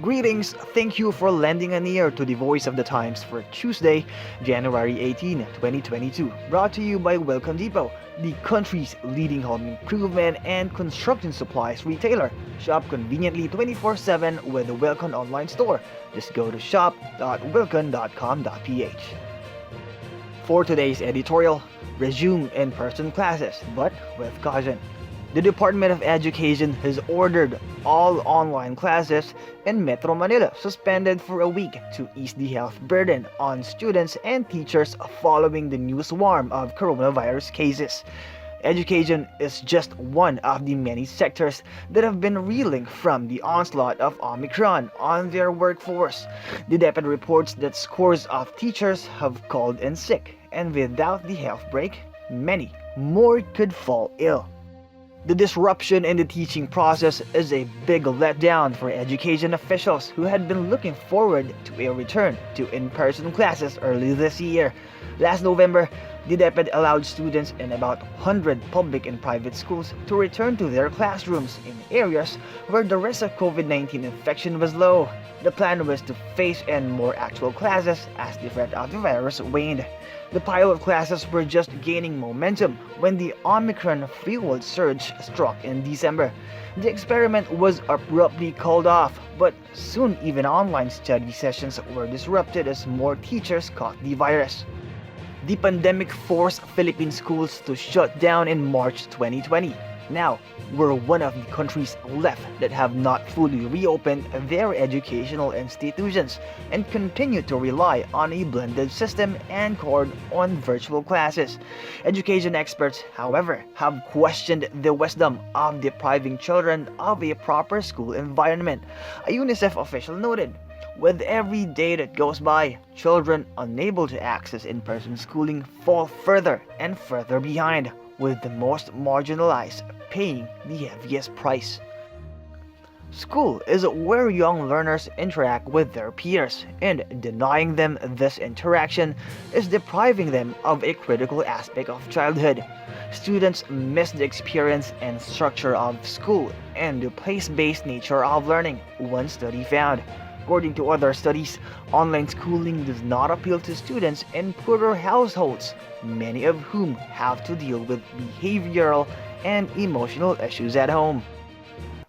Greetings, thank you for lending an ear to the Voice of the Times for Tuesday, January 18, 2022. Brought to you by Welcome Depot, the country's leading home improvement and construction supplies retailer. Shop conveniently 24/7 with the Welcome online store. Just go to shop.wilcon.com.ph. For today's editorial, resume in-person classes, but with caution. The Department of Education has ordered all online classes in Metro Manila suspended for a week to ease the health burden on students and teachers following the new swarm of coronavirus cases. Education is just one of the many sectors that have been reeling from the onslaught of Omicron on their workforce. The DepEd reports that scores of teachers have called in sick, and without the health break, many more could fall ill. The disruption in the teaching process is a big letdown for education officials who had been looking forward to a return to in-person classes early this year. Last November, the DepEd allowed students in about 100 public and private schools to return to their classrooms in areas where the risk of COVID-19 infection was low. The plan was to phase in more actual classes as the threat of the virus waned. The pilot classes were just gaining momentum when the Omicron-fueled surge struck in December. The experiment was abruptly called off, but soon even online study sessions were disrupted as more teachers caught the virus. The pandemic forced Philippine schools to shut down in March 2020. Now, we're one of the countries left that have not fully reopened their educational institutions and continue to rely on a blended system anchored on virtual classes. Education experts, however, have questioned the wisdom of depriving children of a proper school environment. A UNICEF official noted, "With every day that goes by, children unable to access in-person schooling fall further and further behind, with the most marginalized paying the heaviest price." School is where young learners interact with their peers, and denying them this interaction is depriving them of a critical aspect of childhood. Students miss the experience and structure of school and the place-based nature of learning, one study found. According to other studies, online schooling does not appeal to students in poorer households, many of whom have to deal with behavioral and emotional issues at home.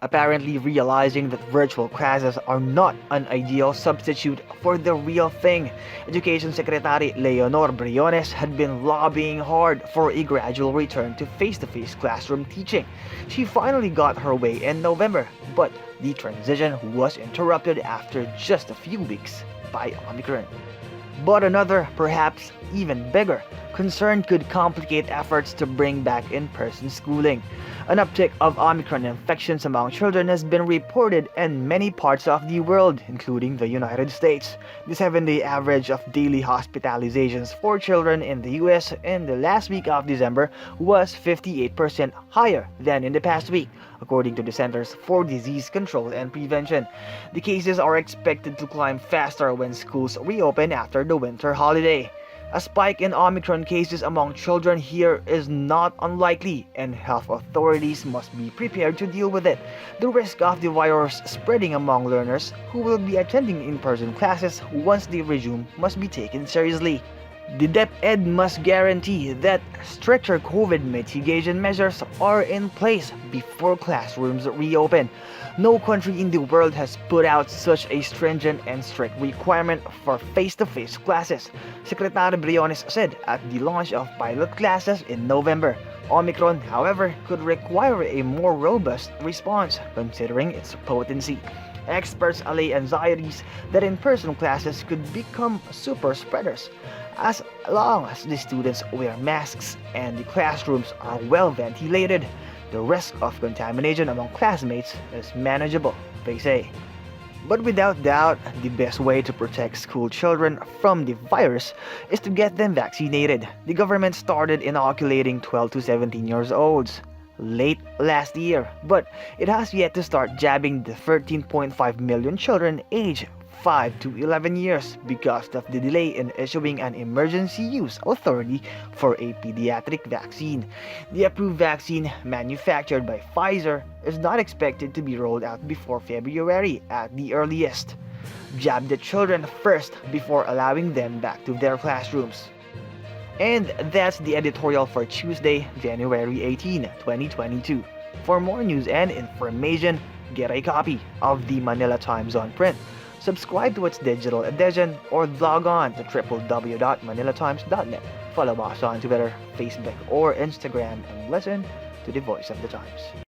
Apparently realizing that virtual classes are not an ideal substitute for the real thing, Education Secretary Leonor Briones had been lobbying hard for a gradual return to face-to-face classroom teaching. She finally got her way in November, but the transition was interrupted after just a few weeks by Omicron. But another, perhaps even bigger, concern could complicate efforts to bring back in-person schooling. An uptick of Omicron infections among children has been reported in many parts of the world, including the United States. The 7-day average of daily hospitalizations for children in the US in the last week of December was 58% higher than in the past week, according to the Centers for Disease Control and Prevention. The cases are expected to climb faster when schools reopen after the winter holiday. A spike in Omicron cases among children here is not unlikely, and health authorities must be prepared to deal with it. The risk of the virus spreading among learners who will be attending in-person classes once they resume must be taken seriously. The DepEd must guarantee that stricter COVID mitigation measures are in place before classrooms reopen. No country in the world has put out such a stringent and strict requirement for face-to-face classes, Secretary Briones said at the launch of pilot classes in November. Omicron, however, could require a more robust response, considering its potency. Experts allay anxieties that in-person classes could become super spreaders. As long as the students wear masks and the classrooms are well ventilated, the risk of contamination among classmates is manageable, they say. But without doubt, the best way to protect school children from the virus is to get them vaccinated. The government started inoculating 12 to 17 years olds late last year, but it has yet to start jabbing the 13.5 million children aged 5 to 11 years because of the delay in issuing an emergency use authority for a pediatric vaccine. The approved vaccine, manufactured by Pfizer, is not expected to be rolled out before February at the earliest. Jab the children first before allowing them back to their classrooms. And that's the editorial for Tuesday, January 18, 2022. For more news and information, get a copy of the Manila Times on print. Subscribe to its digital edition or log on to www.manilatimes.net. Follow us on Twitter, Facebook, or Instagram and listen to the Voice of the Times.